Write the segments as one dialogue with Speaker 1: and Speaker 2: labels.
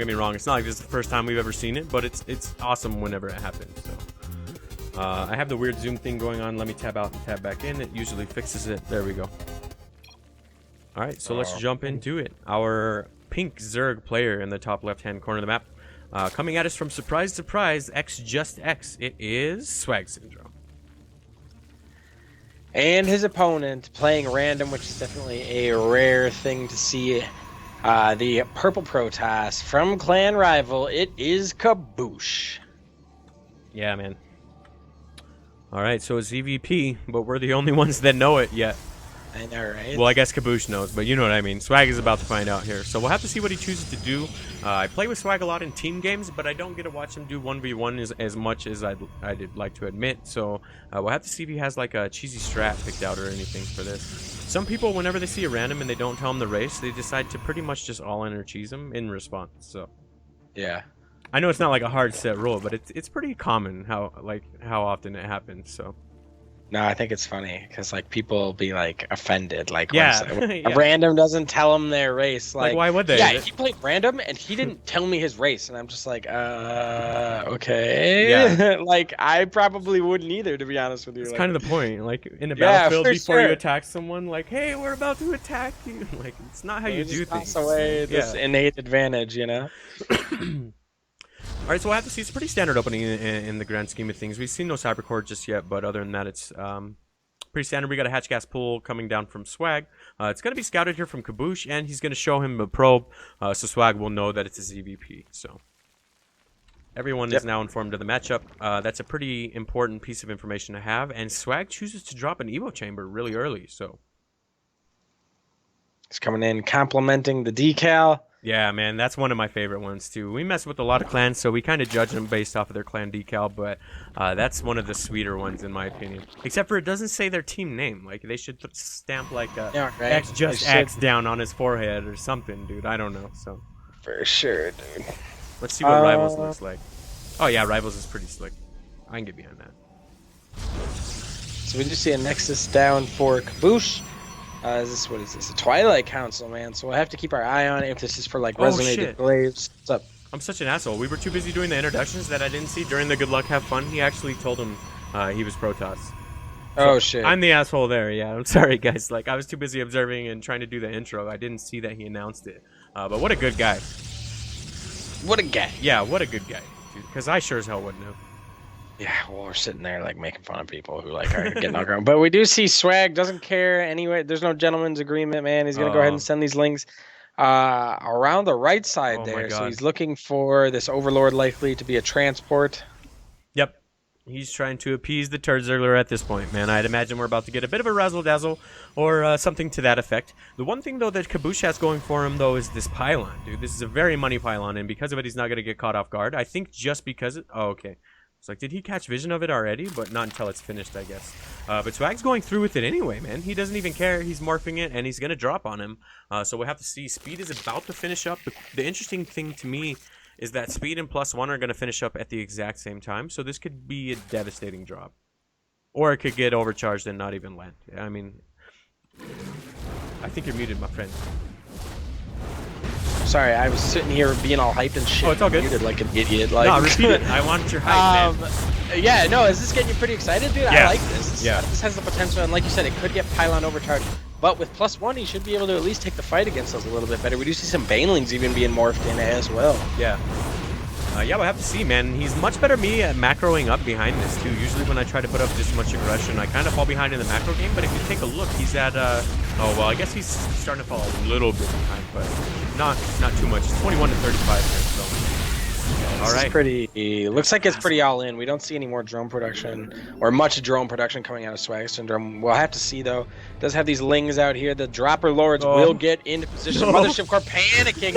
Speaker 1: get me wrong. It's not like this is the first time we've ever seen it, but it's awesome whenever it happens. So I have the weird zoom thing going on. Let me tab out and tab back in. It usually fixes it. There we go. All right, so let's jump into it. Our pink Zerg player in the top left-hand corner of the map. Coming at us from surprise, surprise, X just X. It is SwagSyndrome.
Speaker 2: And his opponent playing random, which is definitely a rare thing to see. The purple Protoss from clan rival. It is Kaboosh.
Speaker 1: Yeah, man. All right, so it's EVP, but we're the only ones that know it yet.
Speaker 2: I know, right?
Speaker 1: Well, I guess Kaboosh knows, but you know what I mean. Swag is about to find out here. So we'll have to see what he chooses to do. I play with Swag a lot in team games, but I don't get to watch him do 1v1 as much as I'd like to admit. So we'll have to see if he has like a cheesy strat picked out or anything for this. Some people, whenever they see a random and they don't tell them the race, they decide to pretty much just all-in or cheese them in response. So
Speaker 2: yeah.
Speaker 1: I know it's not like a hard set rule, but it's pretty common how often it happens. So.
Speaker 2: No, I think it's funny because like people will be like offended, like
Speaker 1: yeah,
Speaker 2: when
Speaker 1: yeah.
Speaker 2: a random doesn't tell them their race. Like
Speaker 1: why would they?
Speaker 2: Yeah, he played random and he didn't tell me his race, and I'm just like, okay.
Speaker 1: Yeah.
Speaker 2: Like I probably wouldn't either, to be honest with you.
Speaker 1: It's
Speaker 2: like,
Speaker 1: kind of the point. Like in a battlefield,
Speaker 2: for
Speaker 1: before
Speaker 2: sure.
Speaker 1: you attack someone, like, hey, we're about to attack you. Like it's not how you do things.
Speaker 2: Toss away this innate advantage, you know.
Speaker 1: All right, so we'll have to see. It's a pretty standard opening in the grand scheme of things. We've seen no Cybercore just yet, but other than that, it's pretty standard. We got a hatch gas pool coming down from Swag. It's going to be scouted here from Kaboosh, and he's going to show him a probe, so Swag will know that it's a ZVP. So everyone is now informed of the matchup. That's a pretty important piece of information to have, and Swag chooses to drop an Evo chamber really early. So
Speaker 2: he's coming in complimenting the decal.
Speaker 1: yeah, man, that's one of my favorite ones, too. We mess with a lot of clans, so we kind of judge them based off of their clan decal, but that's one of the sweeter ones, in my opinion. Except for it doesn't say their team name. Like, they should stamp, like, X just X down on his forehead or something, dude. I don't know, so.
Speaker 2: For sure, dude.
Speaker 1: Let's see what Rivals looks like. Oh, yeah, Rivals is pretty slick. I can get behind that.
Speaker 2: So we just see a Nexus down for Kaboosh. What is this? A Twilight Council, man. So we'll have to keep our eye on it if this is for like resonated glaives. What's up?
Speaker 1: I'm such an asshole. We were too busy doing the introductions that I didn't see during the Good Luck Have Fun. He actually told him he was Protoss.
Speaker 2: So shit.
Speaker 1: I'm the asshole there, yeah. I'm sorry, guys. Like, I was too busy observing and trying to do the intro. I didn't see that he announced it. But what a good guy.
Speaker 2: What a guy.
Speaker 1: Yeah, what a good guy, dude. Because I sure as hell wouldn't have.
Speaker 2: Yeah, well, we're sitting there like making fun of people who like are getting all grown. But we do see Swag doesn't care anyway. There's no gentleman's agreement, man. He's gonna go ahead and send these links around the right side there. So he's looking for this Overlord, likely to be a transport.
Speaker 1: Yep. He's trying to appease the Turd Zergler at this point, man. I'd imagine we're about to get a bit of a razzle-dazzle or something to that effect. The one thing, though, that Kaboosh has going for him, though, is this pylon, dude. This is a very money pylon, and because of it, he's not going to get caught off guard. I think just because it... Oh, okay. It's like, did he catch vision of it already? But not until it's finished, I guess. But Swag's going through with it anyway, man. He doesn't even care. He's morphing it, and he's going to drop on him. So we'll have to see. Speed is about to finish up. The interesting thing to me is that Speed and +1 are going to finish up at the exact same time. So this could be a devastating drop. Or it could get overcharged and not even land. I mean, I think you're muted, my friend.
Speaker 2: Sorry, I was sitting here being all hyped and shit.
Speaker 1: Oh, it's all good.
Speaker 2: Muted like an idiot. Like,
Speaker 1: no, repeat it. I want your hype, man.
Speaker 2: Yeah, no, is this getting you pretty excited, dude?
Speaker 1: Yeah.
Speaker 2: I like this. This has the potential, and like you said, it could get pylon overcharged. But with +1, he should be able to at least take the fight against us a little bit better. We do see some Banelings even being morphed in as well.
Speaker 1: Yeah. Yeah, we'll have to see, man. He's much better me at macroing up behind this, too. Usually when I try to put up this much aggression, I kind of fall behind in the macro game. But if you take a look, he's at, oh, well, I guess he's starting to fall a little bit behind, but not too much. It's 21 to 35 here, so. All right.
Speaker 2: Looks like it's pretty all in. We don't see any more drone production or much drone production coming out of SwagSyndrome. We'll have to see, though. It does have these lings out here. The dropper lords will get into position. Mothership Core panicking,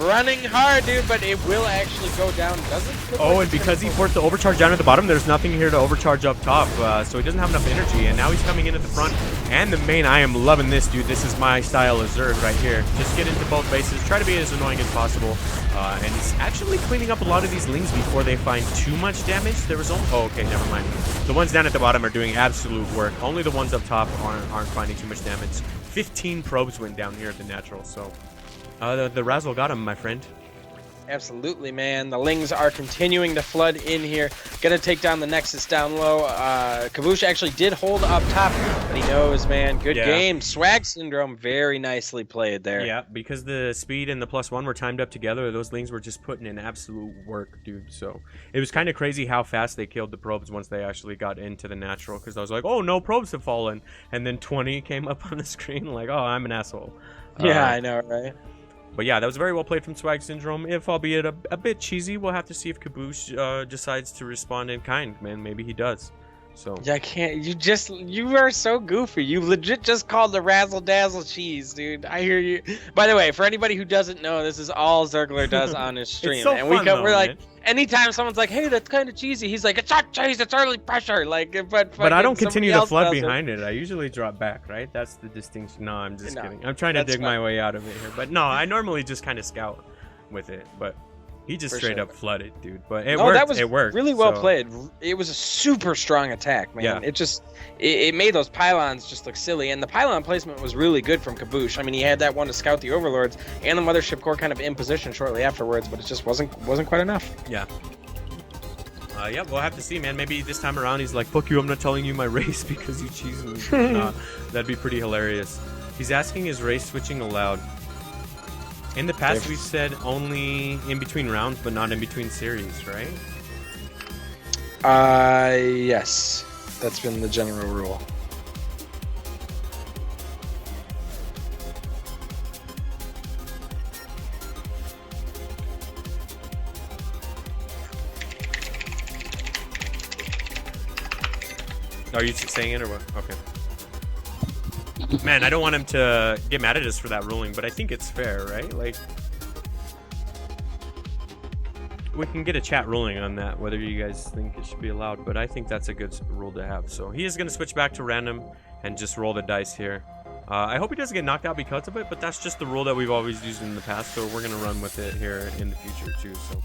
Speaker 2: running hard, dude, but it will actually go down. Doesn't
Speaker 1: and because he forced the overcharge down at the bottom, there's nothing here to overcharge up top, so he doesn't have enough energy, and now he's coming in at the front and the main. I am loving this, dude. This is my style of Zerg right here. Just get into both bases, try to be as annoying as possible, and he's actually cleaning up a lot of these lings before they find too much damage. There was only... Oh, okay, never mind. The ones down at the bottom are doing absolute work. Only the ones up top aren't finding too much damage. 15 probes went down here at the natural, so... the Razzle got him, my friend.
Speaker 2: Absolutely, man. The Lings are continuing to flood in here. Gonna take down the Nexus down low. Kaboosh actually did hold up top, but he knows, man. Good game. SwagSyndrome, very nicely played there.
Speaker 1: Yeah, because the speed and the +1 were timed up together, those Lings were just putting in absolute work, dude. So it was kind of crazy how fast they killed the probes once they actually got into the natural, because I was like, oh, no probes have fallen. And then 20 came up on the screen, like, oh, I'm an asshole.
Speaker 2: Yeah, I know, right?
Speaker 1: But yeah, that was very well played from SwagSyndrome. If albeit a bit cheesy, we'll have to see if Kaboosh decides to respond in kind, man. Maybe he does. So
Speaker 2: yeah, I can't. You are so goofy. You legit just called the razzle dazzle cheese, dude. I hear you. By the way, for anybody who doesn't know, this is all Zergler does on his stream,
Speaker 1: it's so
Speaker 2: and
Speaker 1: fun,
Speaker 2: we're like,
Speaker 1: man.
Speaker 2: Anytime someone's like, "Hey, that's kind of cheesy," he's like, "It's not cheese. It's early pressure." Like,
Speaker 1: but I don't continue the flood behind it. I usually drop back, right? That's the distinction. No, I'm just kidding. I'm trying to dig my way out of it here, but no, I normally just kind of scout with it, but. He just straight up flooded, dude. But it worked.
Speaker 2: That was
Speaker 1: it worked.
Speaker 2: Really well played. It was a super strong attack, man.
Speaker 1: Yeah.
Speaker 2: It made those pylons just look silly, and the pylon placement was really good from Kaboosh. I mean, he had that one to scout the overlords and the mothership core kind of in position shortly afterwards, but it just wasn't quite enough.
Speaker 1: Yeah. Yeah, we'll have to see, man. Maybe this time around he's like, "Fuck you! I'm not telling you my race because you cheesed me." That'd be pretty hilarious. He's asking, "Is race switching allowed?" In the past, we've said only in between rounds, but not in between series, right?
Speaker 2: Yes. That's been the general rule.
Speaker 1: Are you saying it or what? Okay. Man, I don't want him to get mad at us for that ruling, but I think it's fair, right? Like, we can get a chat ruling on that, whether you guys think it should be allowed, but I think that's a good rule to have. So he is going to switch back to random and just roll the dice here. I hope he doesn't get knocked out because of it, but that's just the rule that we've always used in the past, so we're going to run with it here in the future, too. So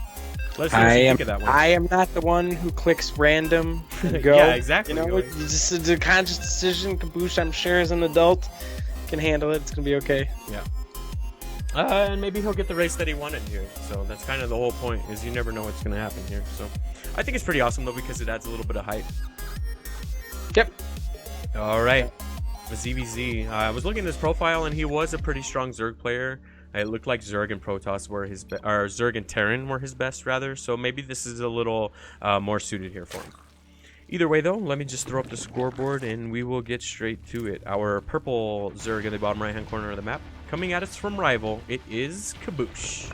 Speaker 1: let's see what you think of that one.
Speaker 2: I am not the one who clicks random and go.
Speaker 1: Yeah, exactly.
Speaker 2: You know, it's just a conscious decision. Kaboosh, I'm sure, as an adult, can handle it. It's going to be okay.
Speaker 1: Yeah. And maybe he'll get the race that he wanted here. So that's kind of the whole point, is you never know what's going to happen here. So I think it's pretty awesome, though, because it adds a little bit of hype.
Speaker 2: Yep.
Speaker 1: All right. ZVZ. I was looking at his profile, and he was a pretty strong Zerg player. It looked like Zerg and Protoss were his or Zerg and Terran were his best, rather. So maybe this is a little more suited here for him. Either way, though, let me just throw up the scoreboard, and we will get straight to it. Our purple Zerg in the bottom right-hand corner of the map. Coming at us from rival, it is Kaboosh.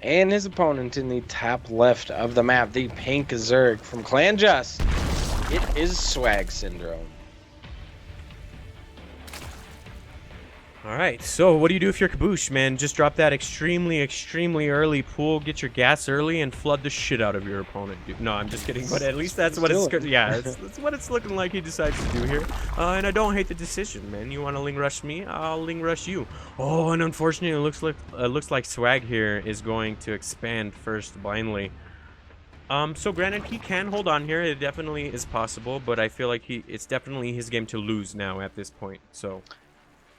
Speaker 2: And his opponent in the top left of the map, the pink Zerg from Clan Just. It is SwagSyndrome.
Speaker 1: Alright, so what do you do if you're Kaboosh, man? Just drop that extremely, extremely early pool, get your gas early, and flood the shit out of your opponent, dude. No, I'm just kidding, but at least that's what it's... Yeah, that's what it's looking like he decides to do here. And I don't hate the decision, man. You want to Ling Rush me? I'll Ling Rush you. Oh, and unfortunately, it looks like Swag here is going to expand first blindly. So granted, he can hold on here. It definitely is possible, but I feel like it's definitely his game to lose now at this point, so...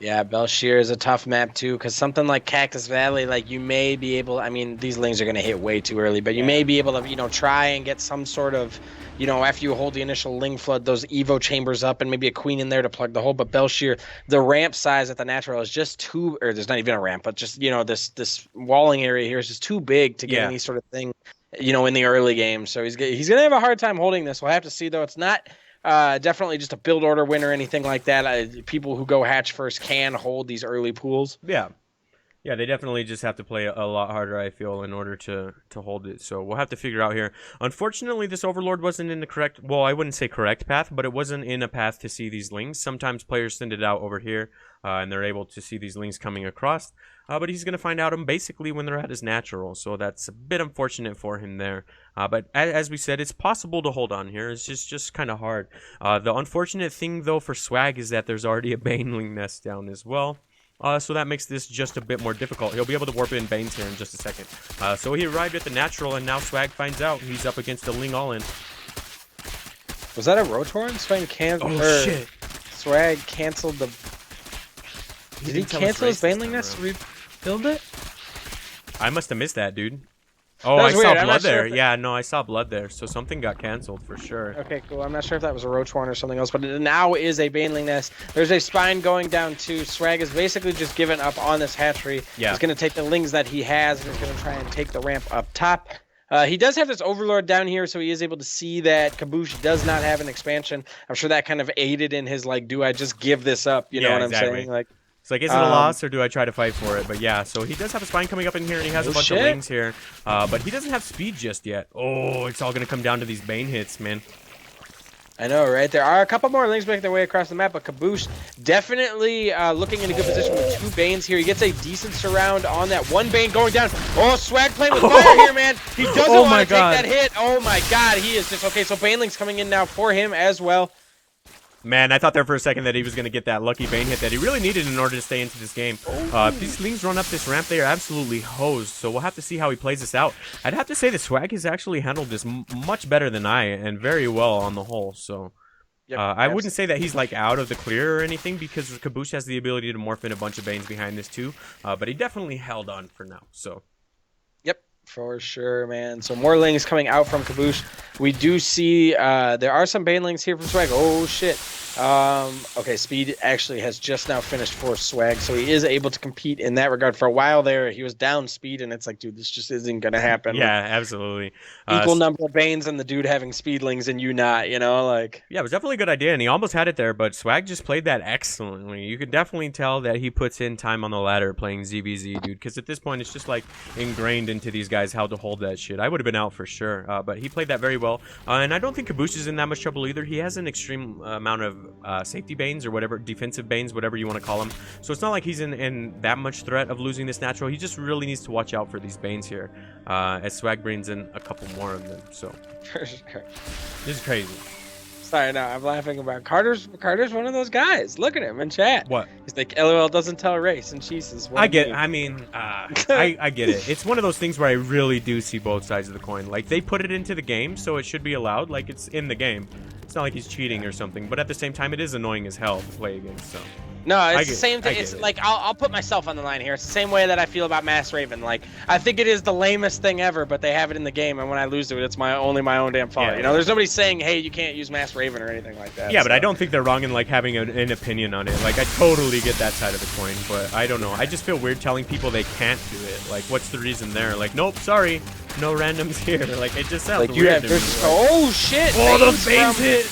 Speaker 2: Yeah, Belshir is a tough map too, because something like Cactus Valley, like you may be able, I mean, these Lings are going to hit way too early, but you may be able to, you know, try and get some sort of, you know, after you hold the initial Ling flood, those Evo chambers up and maybe a Queen in there to plug the hole. But Belshir, the ramp size at the natural is just too, or there's not even a ramp, but just, you know, this walling area here is just too big to get any sort of thing, you know, in the early game. So he's going to have a hard time holding this. We'll have to see, though. It's not... definitely just a build order win or anything like that. People who go hatch first can hold these early pools.
Speaker 1: Yeah, they definitely just have to play a lot harder, I feel, in order to hold it. So we'll have to figure out here. Unfortunately, this Overlord wasn't in the correct, well, I wouldn't say correct path, but it wasn't in a path to see these Lings. Sometimes players send it out over here, and they're able to see these Lings coming across. But he's going to find out them basically when they're at his natural, so that's a bit unfortunate for him there. But as we said, it's possible to hold on here. It's just kind of hard. The unfortunate thing, though, for Swag is that there's already a Baneling nest down as well. So that makes this just a bit more difficult. He'll be able to warp in Banes here in just a second. So he arrived at the natural, and now Swag finds out he's up against a Ling all-in.
Speaker 2: Was that a Rotoran?
Speaker 1: Shit.
Speaker 2: Swag canceled the... Did he cancel his Baneling nest to rebuild it?
Speaker 1: I must have missed that, dude. Oh,
Speaker 2: That
Speaker 1: I
Speaker 2: was
Speaker 1: saw
Speaker 2: weird. I'm
Speaker 1: blood
Speaker 2: not sure
Speaker 1: there.
Speaker 2: if
Speaker 1: Yeah, no, I saw blood there. So something got canceled for sure.
Speaker 2: Okay, cool. I'm not sure if that was a roach horn or something else, but it now is a baneling nest. There's a spine going down too. Swag is basically just given up on this hatchery.
Speaker 1: Yeah.
Speaker 2: He's going to take the lings that he has, and he's going to try and take the ramp up top. He does have this overlord down here, so he is able to see that Kaboosh does not have an expansion. I'm sure that kind of aided in his, like, do I just give this up? You know what I'm saying? Like,
Speaker 1: it's like, is it a loss or do I try to fight for it? But yeah, so he does have a spine coming up in here, and he has a bunch of lings here. But he doesn't have speed just yet. Oh, it's all going to come down to these bane hits, man.
Speaker 2: I know, right? There are a couple more lings making their way across the map, but Kaboosh definitely looking in a good position with 2 banes here. He gets a decent surround on that 1 bane going down. Oh, Swag playing with fire here, man. He doesn't want to take that hit. Oh my god, he is just okay. So banelings coming in now for him as well.
Speaker 1: Man, I thought there for a second that he was going to get that lucky bane hit that he really needed in order to stay into this game. If these lings run up this ramp, they are absolutely hosed. So we'll have to see how he plays this out. I'd have to say that Swag has actually handled this much better than I, and very well on the whole. So I wouldn't say that he's like out of the clear or anything, because Kaboosh has the ability to morph in a bunch of banes behind this too. But he definitely held on for now. So.
Speaker 2: Yep. For sure, man. So more lings coming out from Kaboosh. We do see there are some banelings here from Swag. Oh shit. Okay, speed actually has just now finished for Swag, so he is able to compete in that regard. For a while there, he was down speed, and it's like, dude, this just isn't gonna happen.
Speaker 1: Yeah, absolutely.
Speaker 2: Equal number of banes and the dude having speedlings and you not, you know, like.
Speaker 1: Yeah, it was definitely a good idea, and he almost had it there, but Swag just played that excellently. You could definitely tell that he puts in time on the ladder playing ZVZ, dude, because at this point, it's just like ingrained into these guys how to hold that shit. I would have been out for sure, but he played that very well, and I don't think Kaboosh is in that much trouble either. He has an extreme amount of safety banes or whatever, defensive banes, whatever you want to call them. So it's not like he's in that much threat of losing this natural. He just really needs to watch out for these banes here, as Swag brings in a couple more of them. So this is crazy.
Speaker 2: Sorry, no, I'm laughing about Carter's one of those guys. Look at him in chat.
Speaker 1: What?
Speaker 2: He's like, LOL doesn't tell race, and Jesus.
Speaker 1: I get. I mean, I get it. It's one of those things where I really do see both sides of the coin. Like, they put it into the game, so it should be allowed. Like, it's in the game. It's not like he's cheating or something. But at the same time, it is annoying as hell to play against. So.
Speaker 2: No, it's the same thing. It's like, I'll put myself on the line here. It's the same way that I feel about Mass Raven. Like, I think it is the lamest thing ever, but they have it in the game, and when I lose to it, it's only my own damn fault.
Speaker 1: Yeah,
Speaker 2: you know, there's nobody saying, hey, you can't use Mass Raven or anything like that.
Speaker 1: Yeah, but I don't think they're wrong in like having an opinion on it. Like, I totally get that side of the coin, but I don't know. I just feel weird telling people they can't do it. Like, what's the reason there? Like, nope, sorry, no randoms here. Like, it just sounds
Speaker 2: like
Speaker 1: weird.
Speaker 2: Oh shit!
Speaker 1: Oh, the banes hit.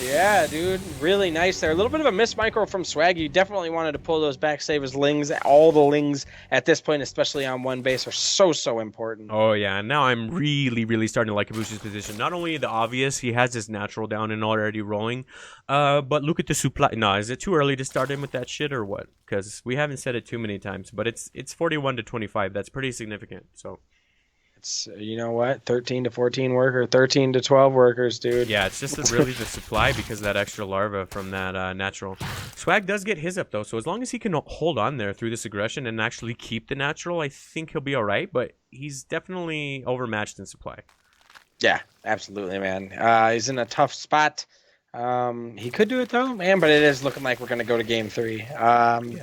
Speaker 2: Yeah, dude, really nice there. A little bit of a miss micro from Swag. You definitely wanted to pull those back save as lings. All the lings at this point, especially on one base, are so important.
Speaker 1: Oh yeah, and now I'm really starting to like Kaboosh's position. Not only the obvious, he has his natural down and already rolling, but look at the supply. No, is it too early to start him with that shit or what? Because we haven't said it too many times, but it's 41 to 25. That's pretty significant. So.
Speaker 2: It's, you know what, 13 to 14 worker, 13 to 12 workers, dude.
Speaker 1: Yeah, it's just really the supply because of that extra larva from that natural. Swag does get his up, though, so as long as he can hold on there through this aggression and actually keep the natural, I think he'll be all right, but he's definitely overmatched in supply.
Speaker 2: Yeah, absolutely, man. He's in a tough spot. He could do it though, man, but it is looking like we're gonna go to game 3.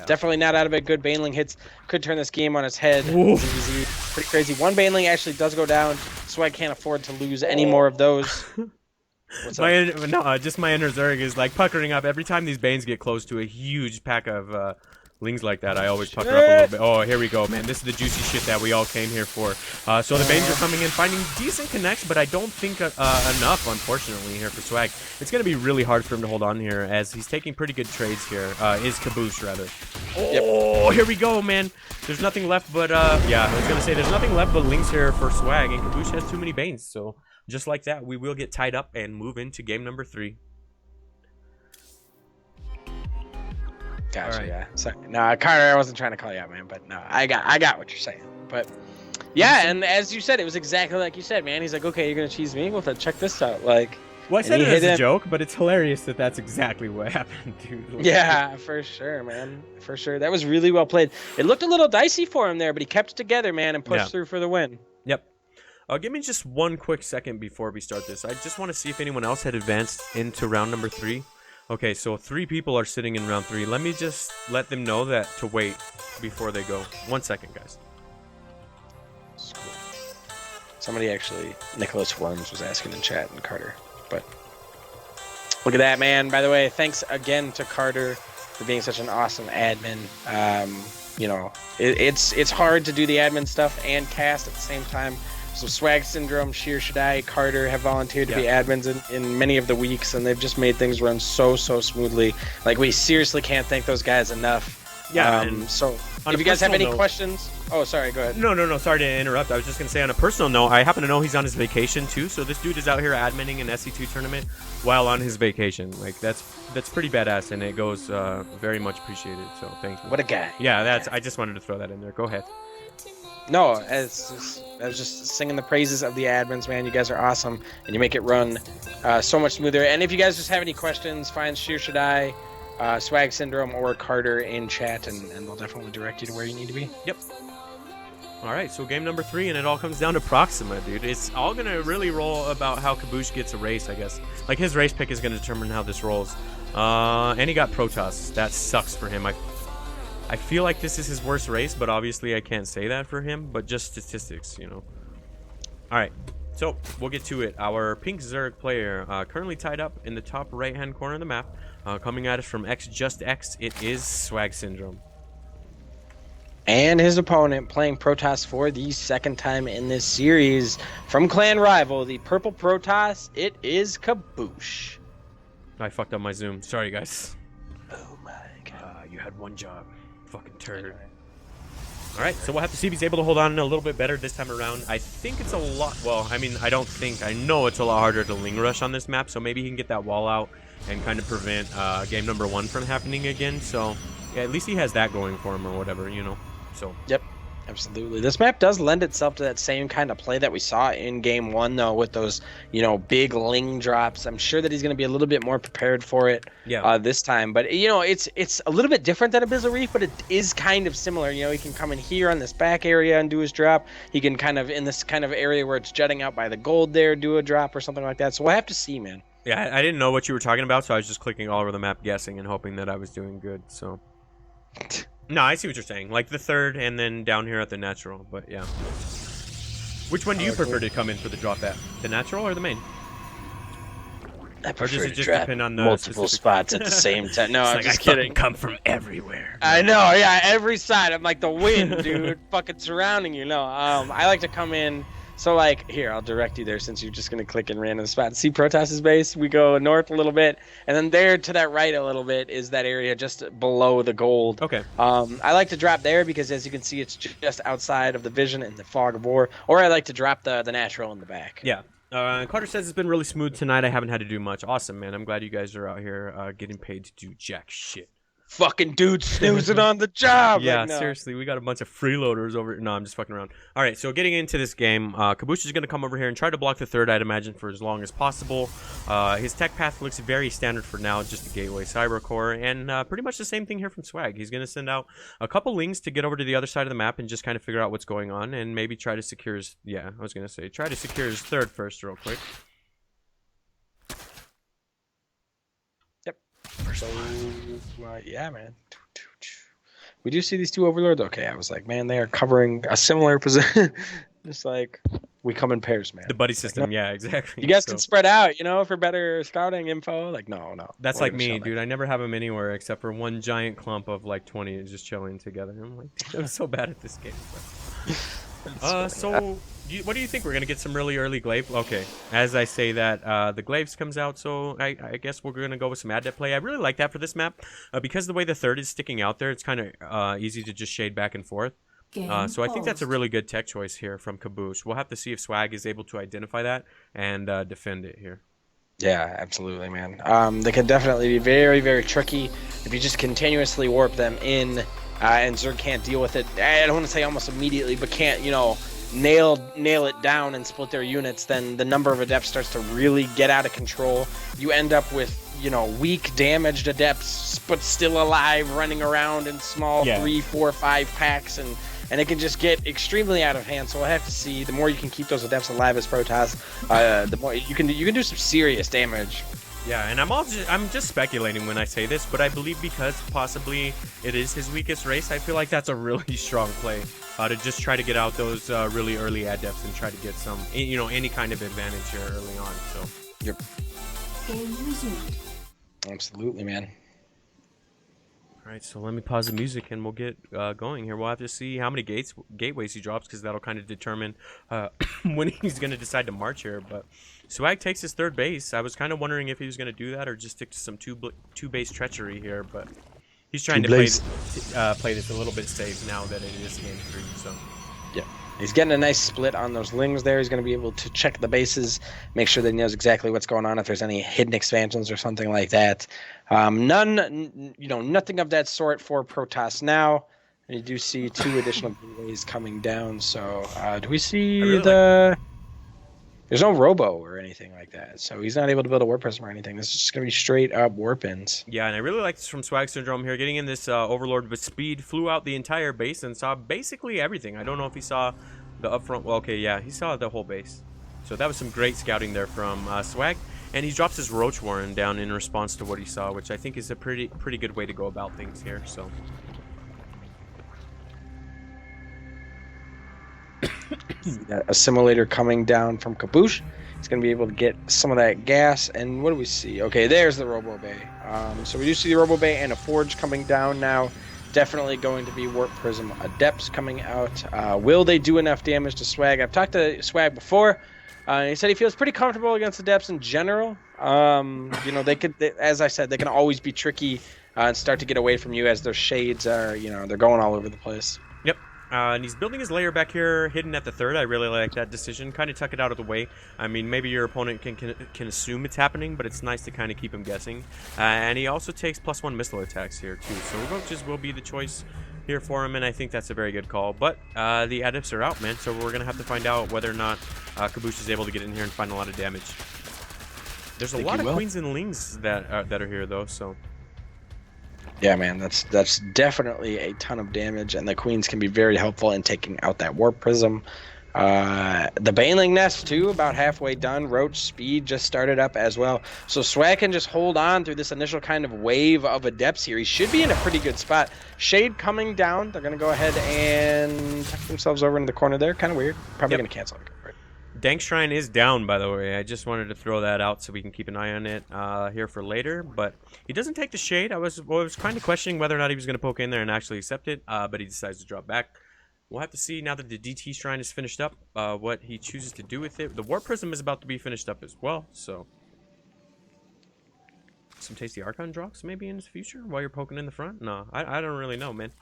Speaker 2: Definitely not out of it. Good baneling hits could turn this game on its head. Pretty crazy. One baneling actually does go down, so I can't afford to lose any more of those.
Speaker 1: Just my inner Zerg is like puckering up every time these banes get close to a huge pack of lings like that. I always pucker up a little bit. Oh, here we go, man. This is the juicy shit that we all came here for. So the banes are coming in, finding decent connects, but I don't think enough, unfortunately, here for Swag. It's going to be really hard for him to hold on here, as he's taking pretty good trades here. Is Kaboosh, rather. Oh, here we go, man. There's nothing left but, yeah, I was going to say, there's nothing left but lings here for Swag, and Kaboosh has too many banes. So just like that, we will get tied up and move into game number 3.
Speaker 2: Gotcha. Right. Yeah. Sorry. No, Carter, I wasn't trying to call you out, man. But no, I got what you're saying. But yeah, and as you said, it was exactly like you said, man. He's like, okay, you're gonna cheese me. Well, then check this out. Like,
Speaker 1: well, I said it as a joke, but it's hilarious that that's exactly what happened, dude. Like,
Speaker 2: yeah, for sure, man. For sure. That was really well played. It looked a little dicey for him there, but he kept it together, man, and pushed through for the win.
Speaker 1: Yep. Give me just one quick second before we start this. I just want to see if anyone else had advanced into round number 3. Okay, so 3 people are sitting in round 3. Let me just let them know that to wait before they go. 1 second, guys.
Speaker 2: Somebody actually, Nicholas Worms was asking in chat and Carter. But look at that, man. By the way, thanks again to Carter for being such an awesome admin. You know, it's hard to do the admin stuff and cast at the same time. So SwagSyndrome, Sheer Shaddai, Carter have volunteered to be admins in many of the weeks, and they've just made things run so smoothly. Like, we seriously can't thank those guys enough.
Speaker 1: Yeah.
Speaker 2: So if you guys have any questions, oh, sorry, go ahead.
Speaker 1: No, sorry to interrupt. I was just gonna say, on a personal note, I happen to know he's on his vacation too. So this dude is out here adminning an SC2 tournament while on his vacation. Like, that's pretty badass, and it goes very much appreciated. So thank you.
Speaker 2: What a guy.
Speaker 1: Yeah, I just wanted to throw that in there. Go ahead.
Speaker 2: No, I was just singing the praises of the admins, man. You guys are awesome, and you make it run so much smoother. And if you guys just have any questions, find Sheer Shaddai, SwagSyndrome, or Carter in chat, and they'll definitely direct you to where you need to be.
Speaker 1: Yep. All right, so game number 3, and it all comes down to Proxima, dude. It's all going to really roll about how Kaboosh gets a race, I guess. Like, his race pick is going to determine how this rolls. And he got Protoss. That sucks for him. I feel like this is his worst race, but obviously I can't say that for him, but just statistics, you know. All right, so we'll get to it. Our pink Zerg player currently tied up in the top right-hand corner of the map. Coming at us from XJustX, it is SwagSyndrome.
Speaker 2: And his opponent playing Protoss for the second time in this series. From clan rival, the purple Protoss, it is Kaboosh.
Speaker 1: I fucked up my zoom. Sorry, guys.
Speaker 2: Oh my god.
Speaker 1: You had one job. Fucking turd. Alright, so we'll have to see if he's able to hold on a little bit better this time around. I think it's a lot... Well, I mean, I know it's a lot harder to Ling Rush on this map, so maybe he can get that wall out and kind of prevent game number 1 from happening again. So, yeah, at least he has that going for him or whatever, you know. So.
Speaker 2: Yep, absolutely. This map does lend itself to that same kind of play that we saw in game 1, though, with those, you know, big Ling drops. I'm sure that he's going to be a little bit more prepared for it this time. But, you know, it's a little bit different than Abyssal Reef, but it is kind of similar. You know, he can come in here on this back area and do his drop. He can kind of, in this kind of area where it's jutting out by the gold there, do a drop or something like that. So we'll have to see, man.
Speaker 1: Yeah, I didn't know what you were talking about, so I was just clicking all over the map, guessing and hoping that I was doing good, so... No, I see what you're saying. Like the third and then down here at the natural, but yeah. Which one do you prefer to come in for the drop at? The natural or the main?
Speaker 2: I prefer
Speaker 1: or does it
Speaker 2: to
Speaker 1: just
Speaker 2: drop
Speaker 1: depend on the
Speaker 2: multiple spots at the same time. No, I'm just kidding.
Speaker 1: Come from everywhere.
Speaker 2: I know, yeah, every side. I'm like the wind, dude, fucking surrounding you. No, I like to come in. So, like, here, I'll direct you there since you're just going to click in random spots. See Protoss's base? We go north a little bit, and then there to that right a little bit is that area just below the gold.
Speaker 1: Okay.
Speaker 2: I like to drop there because, as you can see, it's just outside of the vision and the fog of war. Or I like to drop the natural in the back.
Speaker 1: Yeah. Carter says it's been really smooth tonight. I haven't had to do much. Awesome, man. I'm glad you guys are out here getting paid to do jack shit.
Speaker 2: Fucking dude snoozing on the job.
Speaker 1: Yeah,
Speaker 2: like, no.
Speaker 1: Seriously, we got a bunch of freeloaders over. No, I'm just fucking around. All right, so getting into this game, Kaboosh is going to come over here and try to block the third, I'd imagine, for as long as possible. His tech path looks very standard for now, just a gateway cyber core, and pretty much the same thing here from Swag. He's going to send out a couple Lings to get over to the other side of the map and just kind of figure out what's going on, and maybe try to secure his... Yeah, I was going to say, try to secure his third first real quick.
Speaker 2: Yep. So, yeah, man. We do see these two overlords. Okay, I was like, man, they are covering a similar position. Just like we come in pairs, man.
Speaker 1: The buddy system,
Speaker 2: like, no,
Speaker 1: yeah, exactly.
Speaker 2: You guys can spread out, you know, for better scouting info. Like, no.
Speaker 1: That's like me, dude. I never have them anywhere except for one giant clump of like 20 just chilling together. I'm like, I'm so bad at this game. So what do you think? We're gonna get some really early glaive? Okay, as I say that, the glaives comes out, so I guess we're gonna go with some adept play. I really like that for this map because the way the third is sticking out there, it's kind of easy to just shade back and forth. So I think that's a really good tech choice here from Kaboosh. We'll have to see if Swag is able to identify that and defend it here.
Speaker 2: Yeah, absolutely, man. They can definitely be very, very tricky if you just continuously warp them in, and Zerg can't deal with it. I don't want to say almost immediately, but can't, you know, nail it down and split their units. Then the number of adepts starts to really get out of control. You end up with, you know, weak, damaged adepts, but still alive, running around in small 3, 4, 5 packs, and it can just get extremely out of hand. So we'll have to see. The more you can keep those adepts alive as Protoss, the more you can do some serious damage.
Speaker 1: Yeah, and I'm just speculating when I say this, but I believe because possibly it is his weakest race, I feel like that's a really strong play. to just try to get out those really early adepts and try to get some, you know, any kind of advantage here early on. So.
Speaker 2: Yep. Absolutely, man.
Speaker 1: All right, so let me pause the music and we'll get going here. We'll have to see how many gateways he drops, because that'll kind of determine when he's going to decide to march here. But Swag takes his third base. I was kind of wondering if he was going to do that or just stick to some two base treachery here, but he's trying to play this a little bit safe now that it is game 3. So
Speaker 2: yeah, he's getting a nice split on those lings there. He's going to be able to check the bases, make sure that he knows exactly what's going on, if there's any hidden expansions or something like that. Nothing of that sort for Protoss now. And you do see 2 additional gateways coming down. So do we see there's no robo or anything like that, so he's not able to build a warp prism or anything. This is just going to be straight up warp-ins.
Speaker 1: Yeah, and I really like this from SwagSyndrome here, getting in this Overlord with speed, flew out the entire base and saw basically everything. I don't know if he saw the upfront. Well, okay, yeah, he saw the whole base. So that was some great scouting there from Swag. And he drops his Roach Warren down in response to what he saw, which I think is a pretty good way to go about things here. So.
Speaker 2: A simulator coming down from Kaboosh. He's going to be able to get some of that gas. And what do we see? Okay, there's the Robo Bay. So we do see the Robo Bay and a Forge coming down now. Definitely going to be Warp Prism Adepts coming out. Will they do enough damage to Swag? I've talked to Swag before. He said he feels pretty comfortable against Adepts in general. As I said, they can always be tricky and start to get away from you as their shades are, they're going all over the place.
Speaker 1: Yep. And he's building his layer back here, hidden at the 3rd. I really like that decision. Kind of tuck it out of the way. I mean, maybe your opponent can assume it's happening, but it's nice to kind of keep him guessing. And he also takes +1 missile attacks here, too. So Roaches will be the choice here for him, and I think that's a very good call. But the adepts are out, man, so we're going to have to find out whether or not Kaboosh is able to get in here and find a lot of damage. There's a lot of queens and lings that are here, though, so...
Speaker 2: Yeah, man, that's definitely a ton of damage, and the queens can be very helpful in taking out that warp prism. The Baneling Nest, too, about halfway done. Roach speed just started up as well. So Swag can just hold on through this initial kind of wave of Adepts here. He should be in a pretty good spot. Shade coming down. They're going to go ahead and tuck themselves over into the corner there. Kind of weird. Probably going to cancel it.
Speaker 1: Dank Shrine is down, by the way. I just wanted to throw that out so we can keep an eye on it here for later. But he doesn't take the Shade. I was kind of questioning whether or not he was going to poke in there and actually accept it, but he decides to drop back. We'll have to see, now that the DT Shrine is finished up, what he chooses to do with it. The Warp Prism is about to be finished up as well, so... Some tasty Archon drops maybe in the future while you're poking in the front? No, I don't really know, man.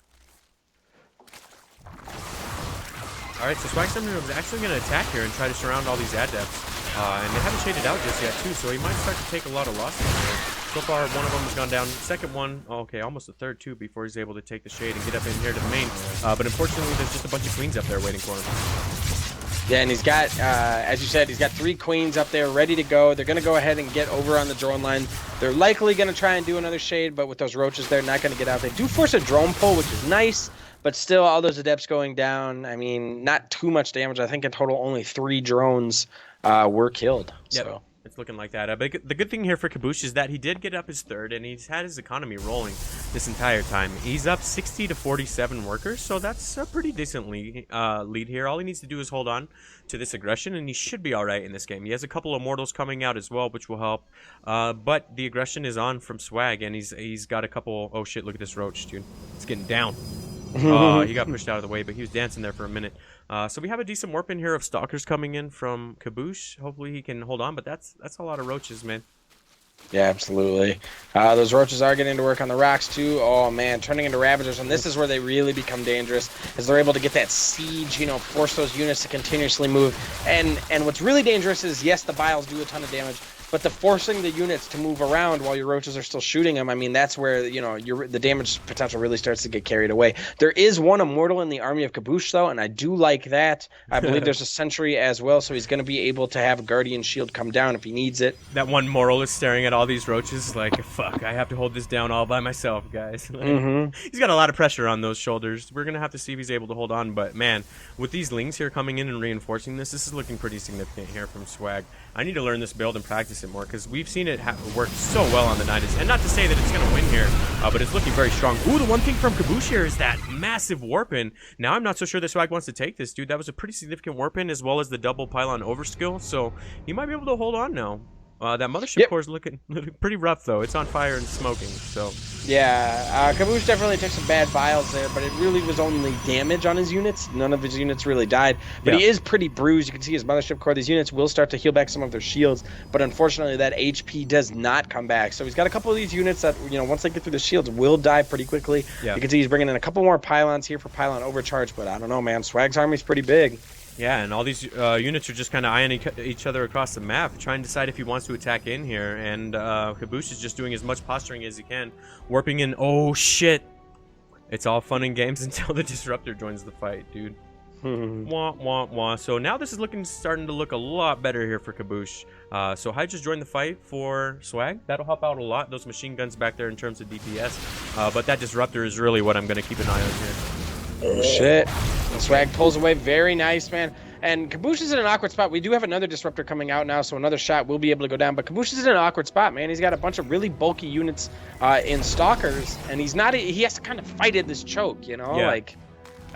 Speaker 1: Alright, so SwagSyndrome is actually going to attack here and try to surround all these adepts. And they haven't shaded out just yet, too, so he might start to take a lot of losses here. So far, one of them has gone down. Second one, okay, almost the third, too, before he's able to take the shade and get up in here to the main. But unfortunately, there's just a bunch of queens up there waiting for him.
Speaker 2: Yeah, and he's got, as you said, he's got 3 queens up there ready to go. They're going to go ahead and get over on the drone line. They're likely going to try and do another shade, but with those roaches, they're not going to get out. They do force a drone pull, which is nice. But still, all those adepts going down. I mean, not too much damage. I think in total, only 3 drones were killed.
Speaker 1: Yep.
Speaker 2: So.
Speaker 1: It's looking like that. But the good thing here for Kaboosh is that he did get up his 3rd, and he's had his economy rolling this entire time. He's up 60 to 47 workers, so that's a pretty decent lead here. All he needs to do is hold on to this aggression, and he should be all right in this game. He has a couple of mortals coming out as well, which will help. But the aggression is on from Swag, and he's got a couple... Oh, shit, look at this roach, dude. It's getting down. He got pushed out of the way, but he was dancing there for a minute. So we have a decent warp in here of Stalkers coming in from Kaboosh. Hopefully he can hold on, but that's a lot of roaches, man.
Speaker 2: Yeah, absolutely. Those roaches are getting to work on the rocks, too. Oh, man, turning into Ravagers, and this is where they really become dangerous, as they're able to get that siege, force those units to continuously move. And what's really dangerous is, yes, the Biles do a ton of damage, but the forcing the units to move around while your roaches are still shooting them, I mean, that's where, the damage potential really starts to get carried away. There is one immortal in the army of Kaboosh, though, and I do like that. I believe there's a sentry as well, so he's going to be able to have a Guardian Shield come down if he needs it.
Speaker 1: That one moral is staring at all these roaches like, fuck, I have to hold this down all by myself, guys. He's got a lot of pressure on those shoulders. We're going to have to see if he's able to hold on, but man, with these lings here coming in and reinforcing this is looking pretty significant here from Swag. I need to learn this build and practice it more, because we've seen it work so well on the Nydus. And not to say that it's going to win here, but it's looking very strong. Ooh, the one thing from Kaboosh here is that massive warp-in. Now I'm not so sure that Swag wants to take this, dude. That was a pretty significant warp-in, as well as the double pylon overskill, so he might be able to hold on now. That mothership core is looking pretty rough, though. It's on fire and smoking, so...
Speaker 2: Yeah, Kaboosh definitely took some bad vials there, but it really was only damage on his units. None of his units really died, but he is pretty bruised. You can see his mothership core. These units will start to heal back some of their shields, but unfortunately that HP does not come back. So he's got a couple of these units that, you know, once they get through the shields, will die pretty quickly. You can see he's bringing in a couple more pylons here for pylon overcharge, but I don't know, man. Swag's army's pretty big.
Speaker 1: Yeah, and all these units are just kind of eyeing each other across the map, trying to decide if he wants to attack in here. And Kaboosh is just doing as much posturing as he can, warping in. Oh, shit. It's all fun and games until the Disruptor joins the fight, dude. Wah, wah, wah. So now this is starting to look a lot better here for Kaboosh. So Hydra's joined the fight for Swag. That'll help out a lot. Those machine guns back there in terms of DPS. But that Disruptor is really what I'm going to keep an eye on here.
Speaker 2: Oh, shit. Swag pulls away. Very nice, man. And Kaboosh is in an awkward spot. We do have another Disruptor coming out now, so another shot will be able to go down. But Kaboosh is in an awkward spot, man. He's got a bunch of really bulky units in Stalkers, and he has to kind of fight in this choke, you know? Like...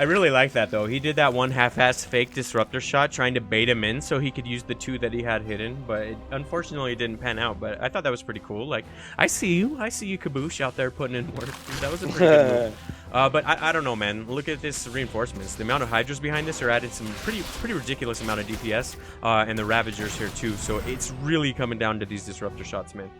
Speaker 1: I really like that, though. He did that one half-ass fake Disruptor shot, trying to bait him in so he could use the two that he had hidden, but unfortunately it didn't pan out. But I thought that was pretty cool. Like, I see you, Kaboosh, out there putting in work. Dude, that was a pretty good move. But I don't know, man. Look at this reinforcements. The amount of Hydras behind this are adding some pretty ridiculous amount of DPS, and the Ravagers here too. So it's really coming down to these Disruptor shots, man.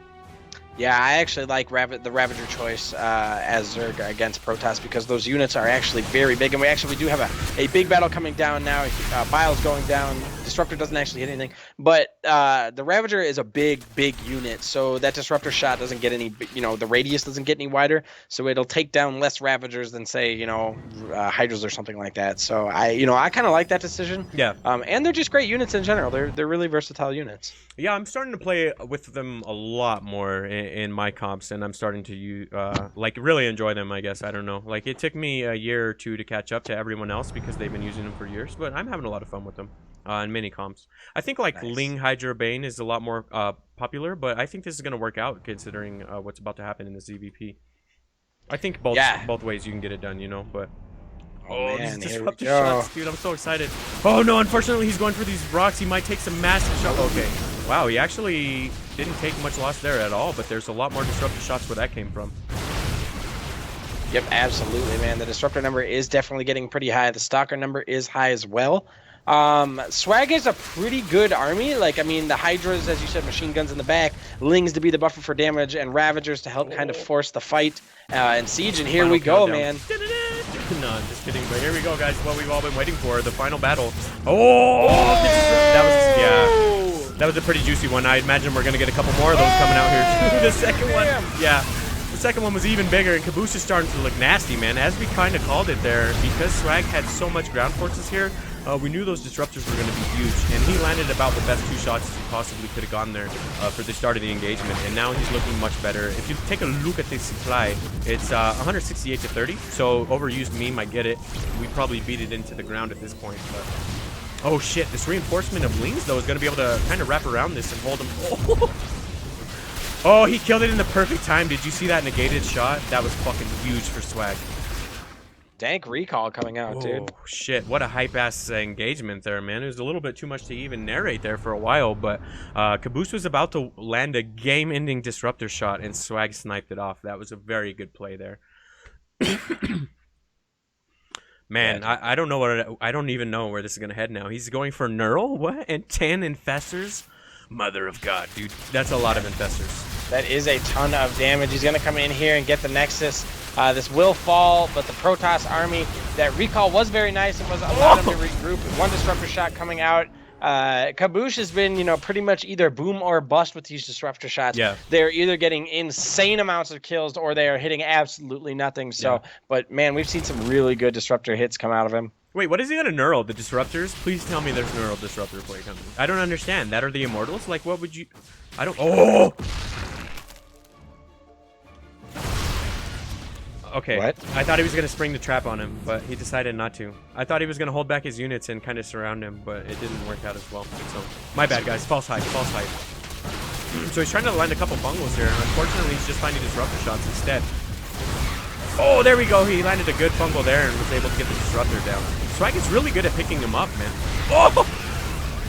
Speaker 2: Yeah, I actually like the Ravager choice as Zerg against Protoss, because those units are actually very big, and we do have a big battle coming down now. Bile's going down. Disruptor doesn't actually hit anything, but the Ravager is a big unit, so that Disruptor shot doesn't get any, you know, the radius doesn't get any wider, so it'll take down less Ravagers than, say, you know, Hydras or something like that. So I kind of like that decision.
Speaker 1: Yeah.
Speaker 2: And they're just great units in general. They're really versatile units.
Speaker 1: Yeah, I'm starting to play with them a lot more in my comps, and I'm starting to like really enjoy them, I guess. I don't know. Like, it took me a year or two to catch up to everyone else because they've been using them for years, but I'm having a lot of fun with them in many comps. I think like Ling Hydra Bane is a lot more popular, but I think this is going to work out considering what's about to happen in the ZVP. I think both ways you can get it done, you know, but... Oh,
Speaker 2: man,
Speaker 1: these Disruptor shots, dude. I'm so excited. Oh, no, unfortunately, he's going for these rocks. He might take some massive shots. Okay. Wow, he actually didn't take much loss there at all, but there's a lot more Disruptor shots where that came from.
Speaker 2: Yep, absolutely, man. The Disruptor number is definitely getting pretty high. The Stalker number is high as well. Swag is a pretty good army. Like, I mean, the Hydras, as you said, machine guns in the back, Lings to be the buffer for damage, and Ravagers to help kind of force the fight and Siege. And here we go, man.
Speaker 1: No, I'm just kidding. But here we go, guys. What we've all been waiting for, the final battle. Oh, that was a pretty juicy one. I imagine we're gonna get a couple more of those coming out here too. The second one, yeah. The second one was even bigger, and Kaboosh is starting to look nasty, man. As we kind of called it there, because Swag had so much ground forces here, we knew those Disruptors were going to be huge, and he landed about the best 2 shots he possibly could have gone there for the start of the engagement, and now he's looking much better. If you take a look at this supply, it's 168 to 30, so overused meme, I get it. We probably beat it into the ground at this point, but... Oh shit, this reinforcement of Lings, though, is going to be able to kind of wrap around this and hold him. Oh. Oh, he killed it in the perfect time. Did you see that negated shot? That was fucking huge for Swag.
Speaker 2: Dank recall coming out, dude.
Speaker 1: Oh, shit. What a hype-ass engagement there, man. It was a little bit too much to even narrate there for a while, but Kaboosh was about to land a game-ending Disruptor shot, and Swag sniped it off. That was a very good play there. Man, I don't know I don't even know where this is going to head now. He's going for Neural? What? And 10 Infestors? Mother of God, dude. That's a lot of Infestors.
Speaker 2: That is a ton of damage. He's going to come in here and get the Nexus. This will fall, but the Protoss army, that recall was very nice. It was allowed him to regroup. One Disruptor shot coming out. Kaboosh has been, you know, pretty much either boom or bust with these Disruptor shots.
Speaker 1: Yeah.
Speaker 2: They're either getting insane amounts of kills or they are hitting absolutely nothing. So, but man, we've seen some really good Disruptor hits come out of him.
Speaker 1: Wait, what is he gonna neural? The Disruptors? Please tell me there's neural Disruptor play coming. I don't understand. That are the Immortals? Like, what would you... I don't... Oh! Okay,
Speaker 2: what?
Speaker 1: I thought he was going to spring the trap on him, but he decided not to. I thought he was going to hold back his units and kind of surround him, but it didn't work out as well. So, my bad, guys. False hype, false hype. So he's trying to land a couple fungals here. Unfortunately, he's just finding disruptor shots instead. Oh, there we go. He landed a good fungal there and was able to get the disruptor down. Swag is really good at picking him up, man. Oh!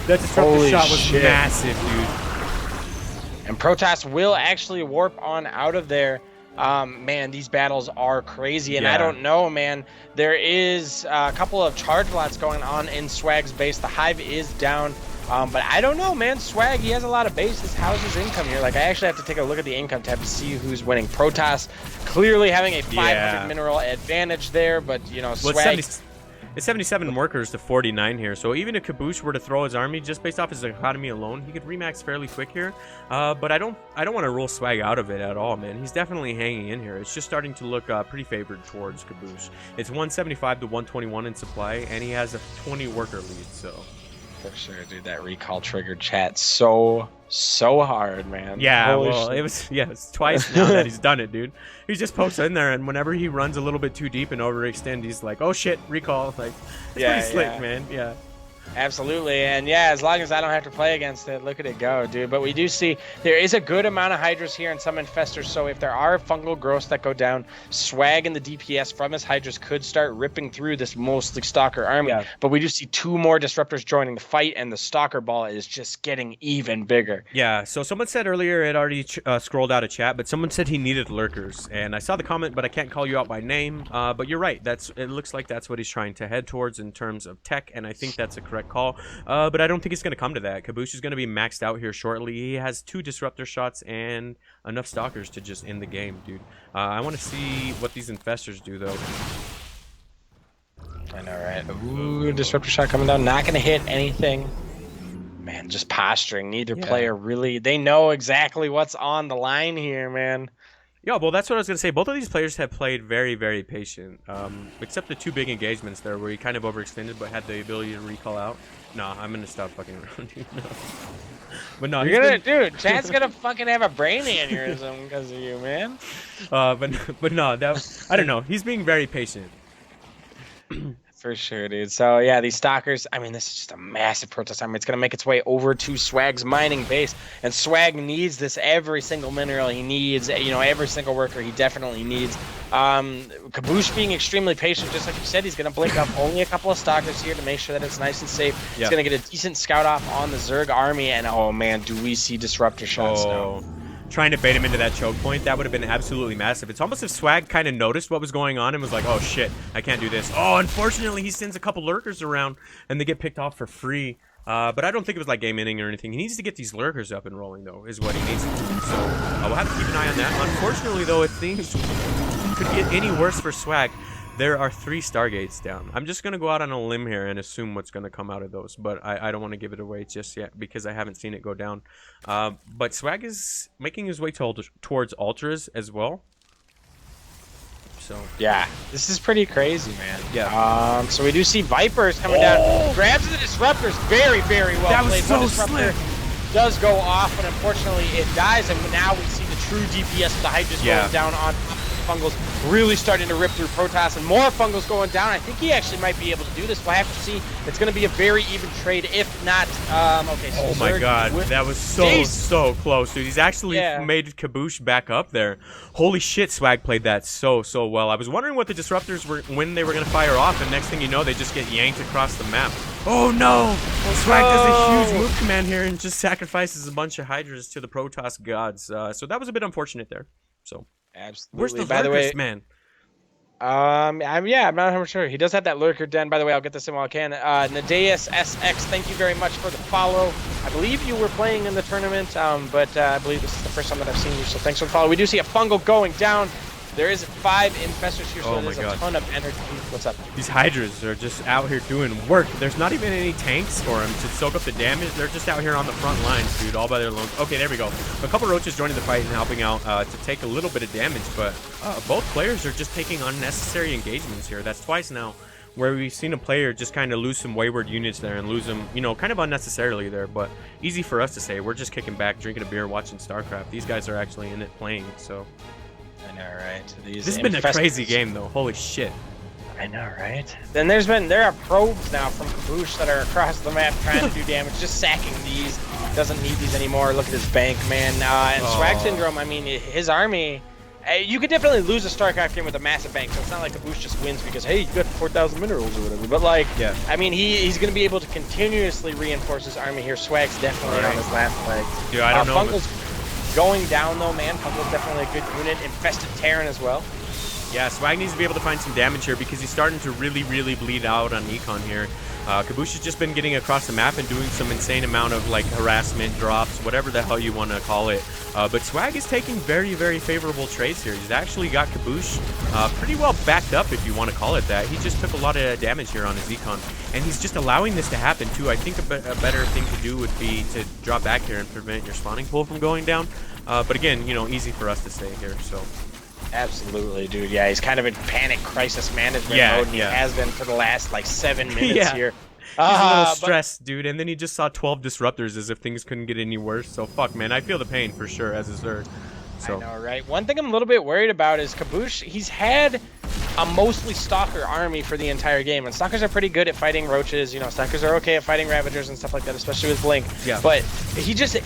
Speaker 1: That disruptor shot was massive, dude.
Speaker 2: And Protoss will actually warp on out of there. Man, these battles are crazy, and I don't know, man. There is a couple of charge lots going on in Swag's base. The hive is down, but I don't know, man. Swag, he has a lot of bases. How's his income here? Like, I actually have to take a look at the income tab to see who's winning. Protoss clearly having a 500 mineral advantage there, but, you know, Swag...
Speaker 1: It's 77 workers to 49 here, so even if Kaboosh were to throw his army just based off his economy alone, he could remax fairly quick here. But I don't want to rule Swag out of it at all, man. He's definitely hanging in here. It's just starting to look pretty favored towards Kaboosh. It's 175 to 121 in supply, and he has a 20 worker lead, so...
Speaker 2: For sure, dude. That recall triggered chat so hard, man.
Speaker 1: Yeah,
Speaker 2: Holy
Speaker 1: well,
Speaker 2: shit.
Speaker 1: it's twice now that he's done it, dude. He just pokes in there, and whenever he runs a little bit too deep and overextend, he's like, "Oh shit, recall!" Like, it's pretty slick, man. Yeah.
Speaker 2: Absolutely, and yeah, as long as I don't have to play against it, look at it go, dude. But we do see there is a good amount of Hydras here and some Infestors, so if there are fungal growths that go down, Swag and the DPS from his Hydras could start ripping through this mostly Stalker army. But we do see 2 more Disruptors joining the fight, and the Stalker ball is just getting even bigger.
Speaker 1: Yeah, so someone said earlier, it already scrolled out of chat, but someone said he needed Lurkers, and I saw the comment, but I can't call you out by name. But you're right, it looks like that's what he's trying to head towards in terms of tech, and I think that's a correct call. But I don't think it's going to come to that. Kaboosh is going to be maxed out here shortly. He has 2 disruptor shots and enough stalkers to just end the game, dude. I want to see what these infestors do, though.
Speaker 2: I know, right? Ooh, disruptor shot coming down. Not going to hit anything. Man, just posturing. Neither player really... They know exactly what's on the line here, man.
Speaker 1: Yeah, well, that's what I was going to say. Both of these players have played very, very patient. Except the 2 big engagements there where he kind of overextended but had the ability to recall out. No, I'm going to stop fucking around. No. But no,
Speaker 2: dude, Chad's going to fucking have a brain aneurysm because of you, man.
Speaker 1: But no, I don't know. He's being very patient.
Speaker 2: For sure, dude. So, yeah, these Stalkers, I mean, this is just a massive Protoss army. It's going to make its way over to Swag's mining base, and Swag needs this every single mineral he needs, you know, every single worker he definitely needs. Kaboosh being extremely patient, just like you said, he's going to blink up only a couple of Stalkers here to make sure that it's nice and safe. He's going to get a decent scout off on the Zerg army, and oh, man, do we see Disruptor shots now.
Speaker 1: Trying to bait him into that choke point, that would have been absolutely massive. It's almost if Swag kind of noticed what was going on and was like, oh shit, I can't do this. Oh, unfortunately, he sends a couple lurkers around and they get picked off for free. But I don't think it was like game ending or anything. He needs to get these lurkers up and rolling, though, is what he needs to do. So we'll have to keep an eye on that. Unfortunately, though, if things could get any worse for Swag, there are 3 Stargates down. I'm just going to go out on a limb here and assume what's going to come out of those. But I don't want to give it away just yet because I haven't seen it go down. But Swag is making his way towards Ultras as well. So
Speaker 2: yeah, this is pretty crazy, man. Yeah. So we do see Vipers coming down. Grabs the Disruptors. Very, very well played.
Speaker 1: That was so slick.
Speaker 2: Does go off, but unfortunately it dies. And now we see the true DPS of the Hydras going down on Fungals, really starting to rip through Protoss, and more Fungals going down. I think he actually might be able to do this. We'll have to see. It's going to be a very even trade, if not. Okay. So
Speaker 1: oh my God, that was so close, dude. He's actually made Kaboosh back up there. Holy shit, Swag played that so well. I was wondering what the Disruptors were when they were going to fire off, and next thing you know, they just get yanked across the map. Oh no! Swag does a huge move command here and just sacrifices a bunch of Hydras to the Protoss gods. So that was a bit unfortunate there. So.
Speaker 2: Absolutely.
Speaker 1: Where's the
Speaker 2: by the way,
Speaker 1: man?
Speaker 2: I'm not 100% sure. He does have that lurker den. By the way, I'll get this in while I can. Nadeus SX, thank you very much for the follow. I believe you were playing in the tournament, but I believe this is the first time that I've seen you, so thanks for the follow. We do see a fungal going down. There is 5 infestors here, so there's a ton of energy. What's up?
Speaker 1: These Hydras are just out here doing work. There's not even any tanks for them to soak up the damage. They're just out here on the front lines, dude, all by their own. Okay, there we go. A couple Roaches joining the fight and helping out to take a little bit of damage, but both players are just taking unnecessary engagements here. That's twice now where we've seen a player just kind of lose some wayward units there and lose them, you know, kind of unnecessarily there, but easy for us to say. We're just kicking back, drinking a beer, watching StarCraft. These guys are actually in it playing, so...
Speaker 2: I know, right?
Speaker 1: This has been a crazy game, though. Holy shit.
Speaker 2: I know, right? Then there are probes now from Kaboosh that are across the map trying to do damage, just sacking these. Doesn't need these anymore. Look at his bank, man. And SwagSyndrome, I mean, his army. You could definitely lose a StarCraft game with a massive bank, so it's not like Kaboosh just wins because, hey, you got 4,000 minerals or whatever. But, like,
Speaker 1: yeah.
Speaker 2: I mean, he's going to be able to continuously reinforce his army here. Swag's definitely on his last leg.
Speaker 1: Dude, I don't know.
Speaker 2: Fungal's going down, though, man. Fungal's definitely a good unit. Infested Terran as well.
Speaker 1: Yeah, Swag needs to be able to find some damage here because he's starting to really, really bleed out on Econ here. Kaboosh has just been getting across the map and doing some insane amount of like harassment drops, whatever the hell you want to call it. But Swag is taking very, very favorable trades here. He's actually got Kaboosh pretty well backed up, if you want to call it that. He just took a lot of damage here on his Econ, and he's just allowing this to happen too. I think a better thing to do would be to drop back here and prevent your spawning pool from going down. But again, you know, easy for us to say here, so.
Speaker 2: Absolutely, dude. Yeah, he's kind of in panic crisis management mode, and he has been for the last, like, 7 minutes here.
Speaker 1: He's a little stressed, dude, and then he just saw 12 disruptors as if things couldn't get any worse. So, fuck, man, I feel the pain for sure, as is Zerg. So.
Speaker 2: I know, right? One thing I'm a little bit worried about is Kaboosh. He's had a mostly Stalker army for the entire game, and Stalkers are pretty good at fighting roaches. You know, Stalkers are okay at fighting Ravagers and stuff like that, especially with Blink.
Speaker 1: Yeah.
Speaker 2: But he just...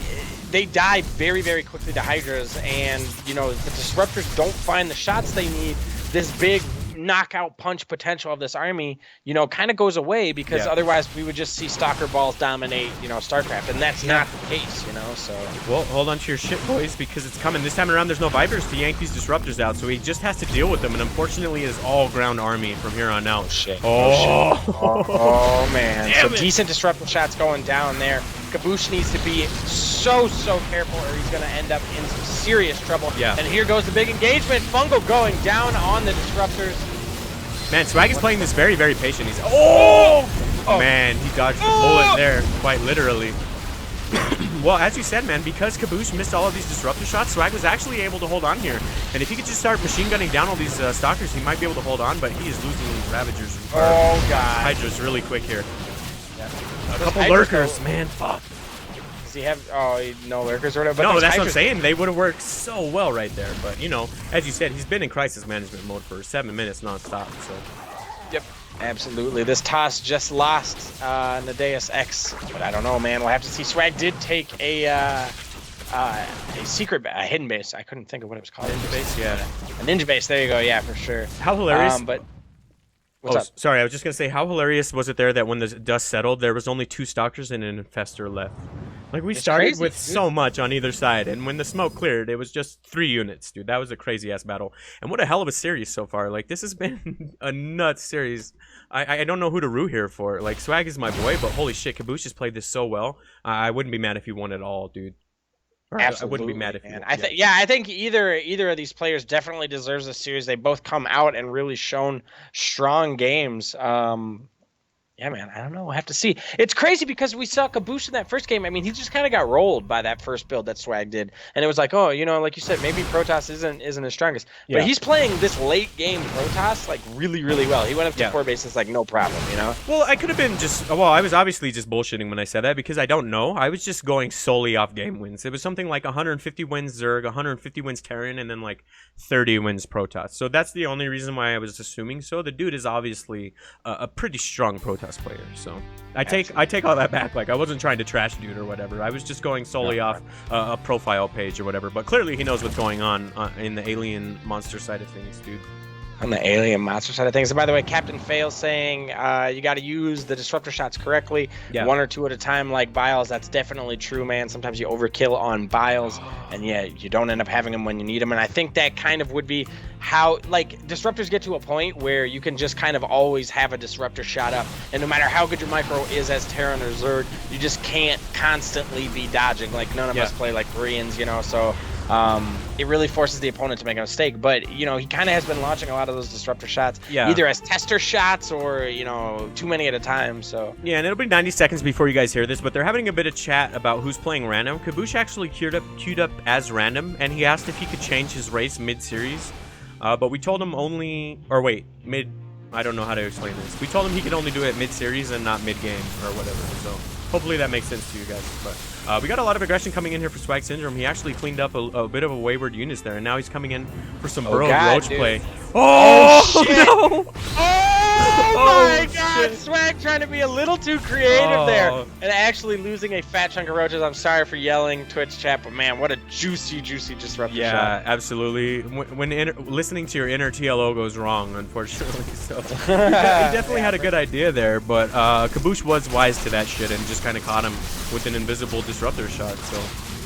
Speaker 2: They die very, very quickly to Hydras, and, you know, the Disruptors don't find the shots they need. This big knockout punch potential of this army, you know, kind of goes away because otherwise we would just see Stalker balls dominate, you know, StarCraft, and that's not the case, you know, so.
Speaker 1: Well, hold on to your shit, boys, because it's coming. This time around, there's no Vipers to yank these Disruptors out, so he just has to deal with them, and unfortunately, his all-ground army from here on out.
Speaker 2: Oh, shit.
Speaker 1: Oh,
Speaker 2: oh man.
Speaker 1: Damn
Speaker 2: so
Speaker 1: it.
Speaker 2: Decent Disruptor shots going down there. Kaboosh needs to be so careful or he's going to end up in some serious trouble.
Speaker 1: Yeah.
Speaker 2: And here goes the big engagement. Fungal going down on the Disruptors.
Speaker 1: Man, Swag is playing this very, very patient. He's man, he dodged the bullet there, quite literally. Well, as you said, man, because Kaboosh missed all of these Disruptor shots, Swag was actually able to hold on here. And if he could just start machine gunning down all these Stalkers, he might be able to hold on, but he is losing these Ravagers.
Speaker 2: Oh, God.
Speaker 1: Hydras really quick here.
Speaker 2: Yeah.
Speaker 1: A couple lurkers, man, fuck.
Speaker 2: Does he have, no lurkers or whatever?
Speaker 1: But no, that's what I'm saying. They would have worked so well right there. But, you know, as you said, he's been in crisis management mode for 7 minutes nonstop, so.
Speaker 2: Yep, absolutely. This toss just lost Nydus X, but I don't know, man. We'll have to see. Swag did take a secret, a hidden base. I couldn't think of what it was called.
Speaker 1: Ninja base, yeah.
Speaker 2: A ninja base. There you go. Yeah, for sure.
Speaker 1: How hilarious!
Speaker 2: But what's up?
Speaker 1: Sorry, I was just gonna say, how hilarious was it there that when the dust settled, there was only 2 Stalkers and an Infestor left. Like, we started
Speaker 2: crazy,
Speaker 1: with
Speaker 2: dude.
Speaker 1: so much on either side, and when the smoke cleared, it was just 3 units, dude. That was a crazy-ass battle. And what a hell of a series so far. Like, this has been a nuts series. I don't know who to root here for. Like, Swag is my boy, but holy shit, Kaboosh has played this so well. I wouldn't be mad if he won it all, dude.
Speaker 2: Absolutely,
Speaker 1: I wouldn't be mad if he won.
Speaker 2: I think either of these players definitely deserves a series. They both come out and really shown strong games. Yeah, man, I don't know. We'll have to see. It's crazy because we saw Kaboosh in that first game. I mean, he just kind of got rolled by that first build that Swag did. And it was like, oh, you know, like you said, maybe Protoss isn't his strongest.
Speaker 1: Yeah.
Speaker 2: But he's playing this late game Protoss, like, really, really well. He went up to 4 bases, like, no problem, you know?
Speaker 1: Well, I could have been just... Well, I was obviously just bullshitting when I said that because I don't know. I was just going solely off game wins. It was something like 150 wins Zerg, 150 wins Terran, and then, like, 30 wins Protoss. So that's the only reason why I was assuming so. The dude is obviously a pretty strong Protoss player, so... I take all that back. Like, I wasn't trying to trash dude or whatever. I was just going solely off a profile page or whatever. But clearly he knows what's going on in the alien monster side of things, dude.
Speaker 2: On the alien monster side of things. And by the way, Captain Fail saying you got to use the disruptor shots correctly, 1 or 2 at a time like Biles. That's definitely true, man. Sometimes you overkill on Biles, and yeah, you don't end up having them when you need them. And I think that kind of would be how, like, disruptors get to a point where you can just kind of always have a disruptor shot up, and no matter how good your micro is as Terran or Zerg, you just can't constantly be dodging. Like, none of us play like Koreans, you know, so it really forces the opponent to make a mistake. But, you know, he kind of has been launching a lot of those disruptor shots, either as tester shots or, you know, too many at a time. So
Speaker 1: yeah, and it'll be 90 seconds before you guys hear this, but they're having a bit of chat about who's playing random. Kaboosh actually queued up as random, and he asked if he could change his race mid-series. But we told him only, or wait, mid, I don't know how to explain this. We told him he could only do it mid-series and not mid-game or whatever, so hopefully that makes sense to you guys. But we got a lot of aggression coming in here for SwagSyndrome. He actually cleaned up a bit of a wayward units there, and now he's coming in for some Burrow Roach play.
Speaker 2: Oh, shit.
Speaker 1: No!
Speaker 2: Oh! Oh my god!
Speaker 1: shit.
Speaker 2: Swag trying to be a little too creative there.
Speaker 1: Oh.
Speaker 2: And actually losing a fat chunk of roaches. I'm sorry for yelling, Twitch chat, but man, what a juicy disruptor
Speaker 1: Yeah,
Speaker 2: shot.
Speaker 1: absolutely. When listening to your inner TLO goes wrong, unfortunately. So he definitely had a good idea there, but Kaboosh was wise to that shit and just kind of caught him with an invisible disruptor shot. So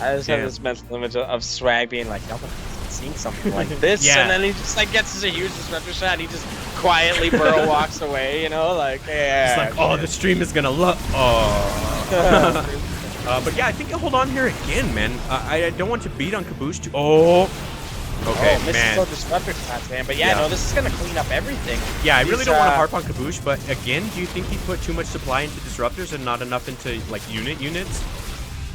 Speaker 2: I just have this mental image of Swag being like, no one hasn't seen something like this. And then he just like gets a huge disruptor shot and he just quietly burrow walks away, you know, like, yeah.
Speaker 1: It's like, oh, the stream is gonna look. Oh. But yeah, I think he'll hold on here again, man. I don't want to beat on Kaboosh too. Oh. Okay, man.
Speaker 2: Disruptor shots, man. But yeah, no, this is gonna clean up everything.
Speaker 1: Yeah, I really don't want to harp on Kaboosh, but again, do you think he put too much supply into disruptors and not enough into like units?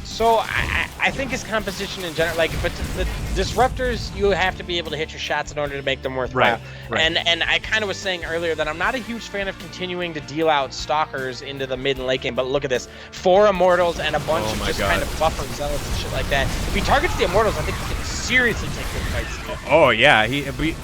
Speaker 2: So I think his composition in general, like, but the disruptors, you have to be able to hit your shots in order to make them worthwhile.
Speaker 1: Right.
Speaker 2: And I kind of was saying earlier that I'm not a huge fan of continuing to deal out stalkers into the mid and late game. But look at this: 4 immortals and a bunch of just kind of buffer zealots and shit like that. If he targets the immortals, I think he can seriously take good fights.
Speaker 1: Oh yeah,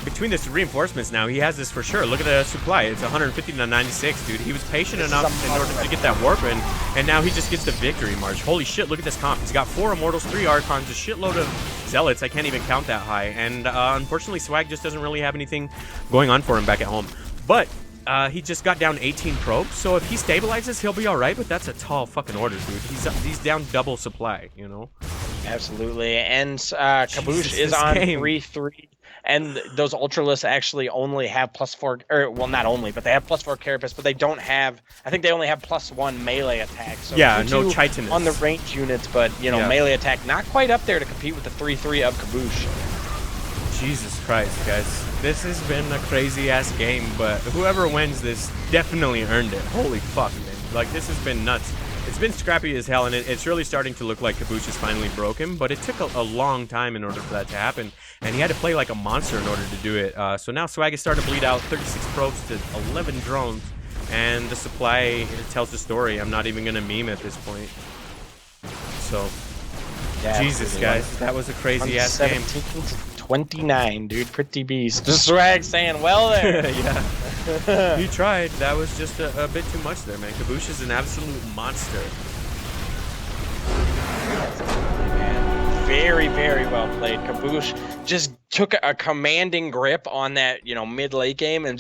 Speaker 1: between this reinforcements now, he has this for sure. Look at the supply; it's 150 to 96, dude. He was patient enough in order to get that warp in, and now he just gets the victory march. Holy shit! Look at this comp. He's got 4 immortals, 3 archons, a shitload of zealots. I can't even count that high, and unfortunately, Swag just doesn't really have anything going on for him back at home. But he just got down 18 probes, so if he stabilizes, he'll be all right. But that's a tall fucking order, dude. He's down double supply, you know.
Speaker 2: Absolutely, and Kaboosh is on 3-3, and those Ultralists actually only have +4, or well, not only, but they have +4 Carapace, but they don't have. I think they only have +1 melee attack. So
Speaker 1: yeah, no Chitinous
Speaker 2: on the range units, but you know, melee attack not quite up there to compete with the 3-3 of Kaboosh.
Speaker 1: Jesus Christ, guys, this has been a crazy ass game, but whoever wins this definitely earned it. Holy fuck, man! Like, this has been nuts. It's been scrappy as hell, and it's really starting to look like Kaboosh is finally broken, but it took a long time in order for that to happen, and he had to play like a monster in order to do it. So now Swag is starting to bleed out 36 probes to 11 drones, and the supply tells the story. I'm not even going to meme at this point. So, yeah, Jesus, guys, that was a crazy-ass game.
Speaker 2: 29, dude, pretty beast. Just Swag saying, well there.
Speaker 1: Yeah. He tried. That was just a bit too much there, man. Kaboosh is an absolute monster.
Speaker 2: Very, very well played. Kaboosh just took a commanding grip on that, you know, mid-late game and